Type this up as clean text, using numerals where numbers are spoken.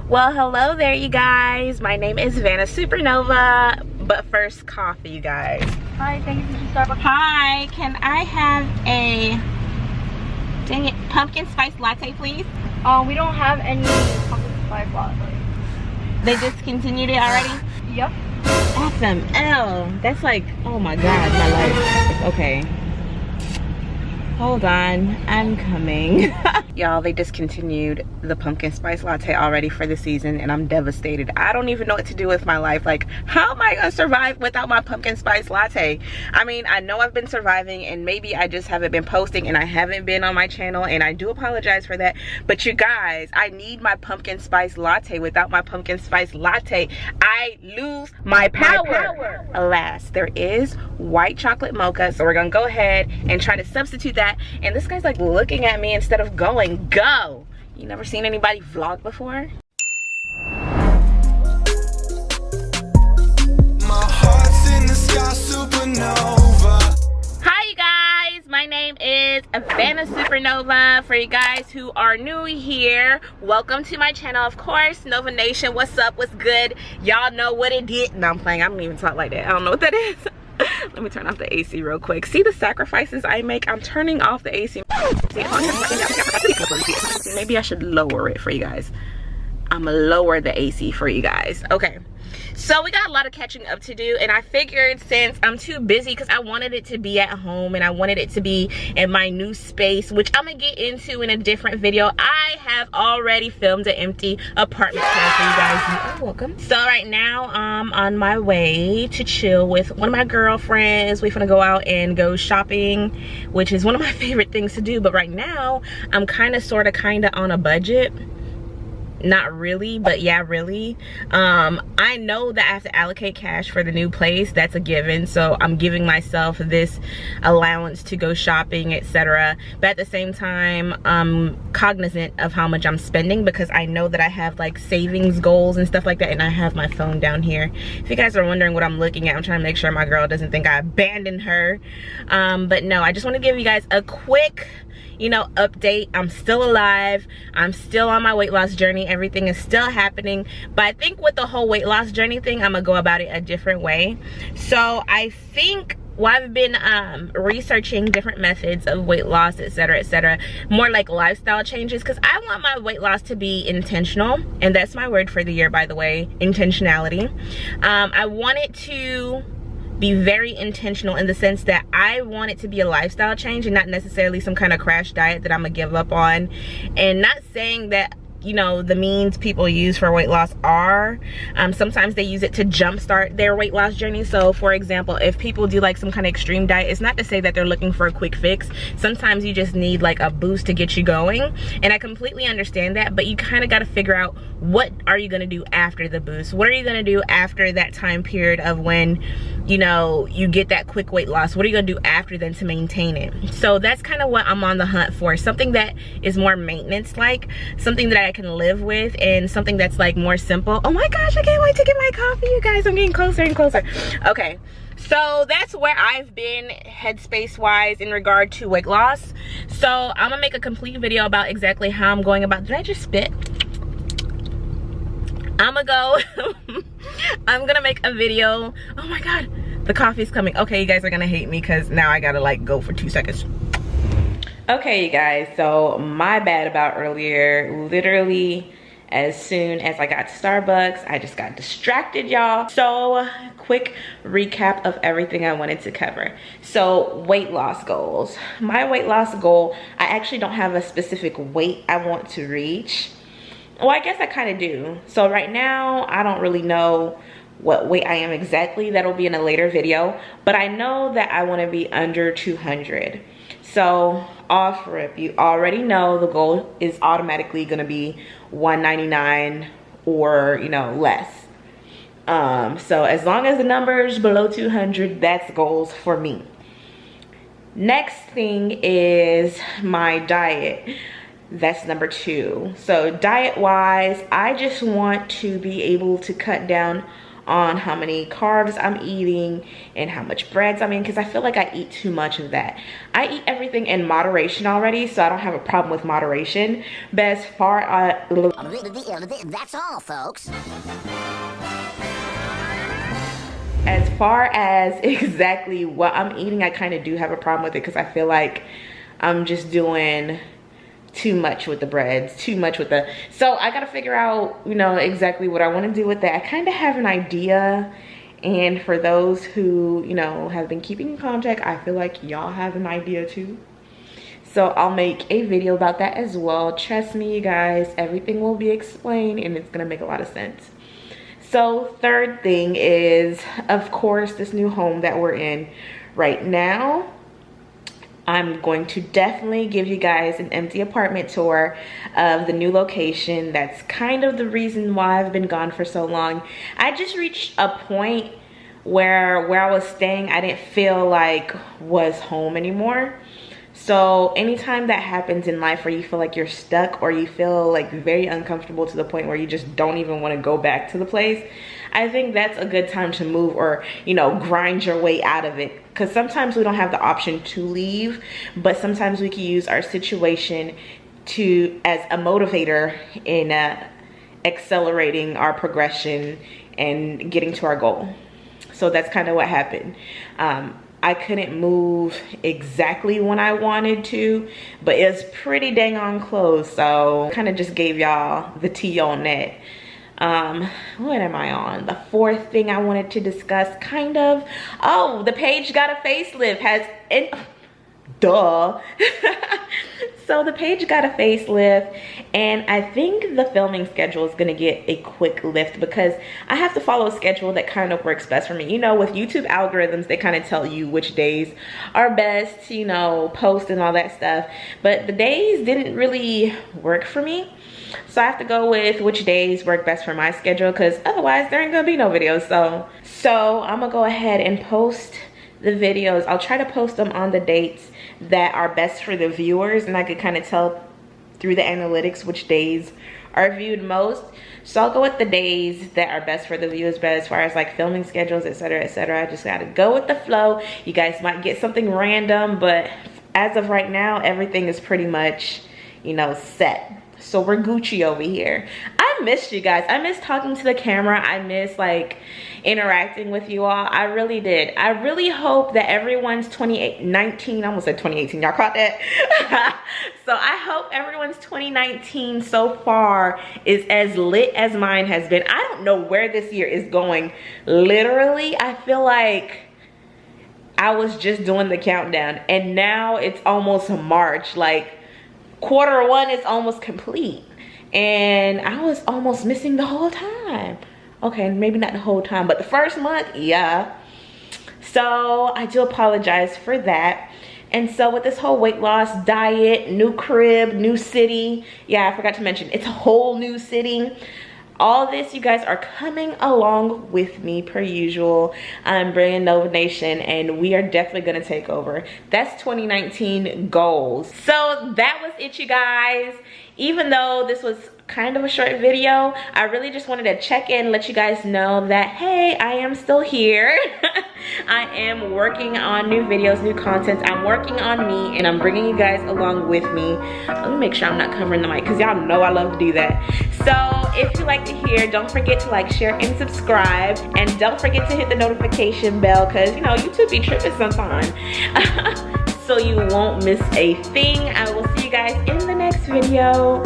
Well, hello there, you guys. My name is Vana Supernova, but first, coffee, you guys. Hi, thank you for Starbucks. Hi, can I have a pumpkin spice latte, please? We don't have any pumpkin spice latte. They discontinued it already? Yep. Awesome. Oh, that's like, oh my God, my life. Okay. Hold on, I'm coming. Y'all, they discontinued the pumpkin spice latte already for the season and I'm devastated. I don't even know what to do with my life. Like, how am I gonna survive without my pumpkin spice latte? I mean, I know I've been surviving and maybe I just haven't been posting and I haven't been on my channel, and I do apologize for that. But you guys, I need my pumpkin spice latte. Without my pumpkin spice latte, I lose my power. Alas, there is white chocolate mocha, so we're gonna go ahead and try to substitute that. And this guy's like looking at me instead of going. Go. You never seen anybody vlog before? My heart's in the sky, supernova. Hi you guys, my name is Vana Supernova. For you guys who are new here, welcome to my channel. Of course, Nova Nation, what's up, what's good? Y'all know what it did. No, I'm playing. I don't even talk like that. I don't know what that is. Let me turn off the AC real quick. See the sacrifices I make? I'm turning off the AC. Maybe I should lower it for you guys. I'm gonna lower the AC for you guys. Okay. So we got a lot of catching up to do, and I figured since I'm too busy, because I wanted it to be at home and I wanted it to be in my new space, which I'm gonna get into in a different video. I have already filmed an empty apartment tour for you guys. You are welcome. So right now I'm on my way to chill with one of my girlfriends. We're gonna go out and go shopping, which is one of my favorite things to do. But right now I'm kind of on a budget. Not really, but yeah, really. I know that I have to allocate cash for the new place. That's a given. So I'm giving myself this allowance to go shopping, etc. But at the same time, I'm cognizant of how much I'm spending, because I know that I have like savings goals and stuff like that. And I have my phone down here. If you guys are wondering what I'm looking at, I'm trying to make sure my girl doesn't think I abandoned her. But no, I just want to give you guys a quick, you know, update. I'm still alive. I'm still on my weight loss journey. Everything is still happening. But I think with the whole weight loss journey thing, I'm gonna go about it a different way. So I think, well, I've been researching different methods of weight loss, etc., more like lifestyle changes, because I want my weight loss to be intentional, and that's my word for the year, by the way, intentionality. I want it to be very intentional in the sense that I want it to be a lifestyle change and not necessarily some kind of crash diet that I'm gonna give up on. And not saying that, you know, the means people use for weight loss are, sometimes they use it to jumpstart their weight loss journey. So for example, if people do like some kind of extreme diet, it's not to say that they're looking for a quick fix. Sometimes you just need like a boost to get you going, and I completely understand that. But you kind of got to figure out, what are you going to do after the boost? What are you going to do after that time period of when, you know, you get that quick weight loss? What are you going to do after then to maintain it? So that's kind of what I'm on the hunt for, something that is more maintenance like, something that I can live with, and something that's like more simple. Oh my gosh, I can't wait to get my coffee, you guys. I'm getting closer and closer. Okay, so that's where I've been headspace wise in regard to weight loss. So I'm gonna make a complete video about exactly how I'm going about. Did I just spit? I'm gonna make a video. Oh my God, the coffee's coming. Okay, you guys are gonna hate me because now I gotta like go for 2 seconds. Okay, you guys, so my bad about earlier. Literally, as soon as I got to Starbucks, I just got distracted, y'all. So, quick recap of everything I wanted to cover. So, weight loss goals. My weight loss goal, I actually don't have a specific weight I want to reach. Well, I guess I kind of do. So right now, I don't really know what weight I am exactly. That'll be in a later video. But I know that I want to be under 200. So off rip, you already know the goal is automatically going to be 199 or, you know, less. So as long as the number's below 200, that's goals for me. Next thing is my diet. That's number 2. So diet wise, I just want to be able to cut down on how many carbs I'm eating and how much breads I'm eating, because I feel like I eat too much of that. I eat everything in moderation already, so I don't have a problem with moderation. But as far as that's all, folks. As far as exactly what I'm eating, I kind of do have a problem with it, because I feel like I'm just doing too much with the breads, too much with the, so I gotta figure out, you know, exactly what I want to do with that. I kind of have an idea, and for those who, you know, have been keeping in contact, I feel like y'all have an idea too. So I'll make a video about that as well. Trust me, you guys, everything will be explained and it's gonna make a lot of sense. So third thing is, of course, this new home that we're in right now. I'm going to definitely give you guys an empty apartment tour of the new location. That's kind of the reason why I've been gone for so long. I just reached a point where I was staying, I didn't feel like was home anymore. So anytime that happens in life where you feel like you're stuck or you feel like very uncomfortable to the point where you just don't even want to go back to the place, I think that's a good time to move, or, you know, grind your way out of it. Because sometimes we don't have the option to leave, but sometimes we can use our situation as a motivator in accelerating our progression and getting to our goal. So that's kind of what happened. I couldn't move exactly when I wanted to, but it's pretty dang on close. So kind of just gave y'all the tea on that. What am I on? The fourth thing I wanted to discuss, kind of. Oh, the page got a facelift. Duh. So the page got a facelift, and I think the filming schedule is gonna get a quick lift, because I have to follow a schedule that kind of works best for me. You know, with YouTube algorithms, they kind of tell you which days are best to, you know, post and all that stuff. But the days didn't really work for me. So I have to go with which days work best for my schedule, because otherwise there ain't gonna be no videos. So I'm gonna go ahead and post the videos. I'll try to post them on the dates that are best for the viewers, and I could kind of tell through the analytics which days are viewed most. So I'll go with the days that are best for the viewers, but as far as like filming schedules, etc., I just gotta go with the flow. You guys might get something random, but as of right now, everything is pretty much, you know, set. So we're Gucci over here. I missed you guys. I miss talking to the camera. I miss like interacting with you all. I really did. I really hope that everyone's 2019, I almost said 2018, y'all caught that? So I hope everyone's 2019 so far is as lit as mine has been. I don't know where this year is going. Literally, I feel like I was just doing the countdown, and now it's almost March. Like, Q1 is almost complete, and I was almost missing the whole time. Okay, maybe not the whole time, but the first month, yeah. So I do apologize for that. And so with this whole weight loss diet, new crib, new city, yeah, I forgot to mention, it's a whole new city. All this, you guys are coming along with me per usual. I'm bringing Nova Nation, and we are definitely gonna take over. That's 2019 goals. So that was it, you guys. Even though this was kind of a short video, I really just wanted to check in, let you guys know that, hey, I am still here. I am working on new videos, new content. I'm working on me, and I'm bringing you guys along with me. Let me make sure I'm not covering the mic, because y'all know I love to do that. So if you like to hear, don't forget to like, share, and subscribe. And don't forget to hit the notification bell, because, you know, YouTube be tripping sometimes. So you won't miss a thing. I will see you guys in the next video.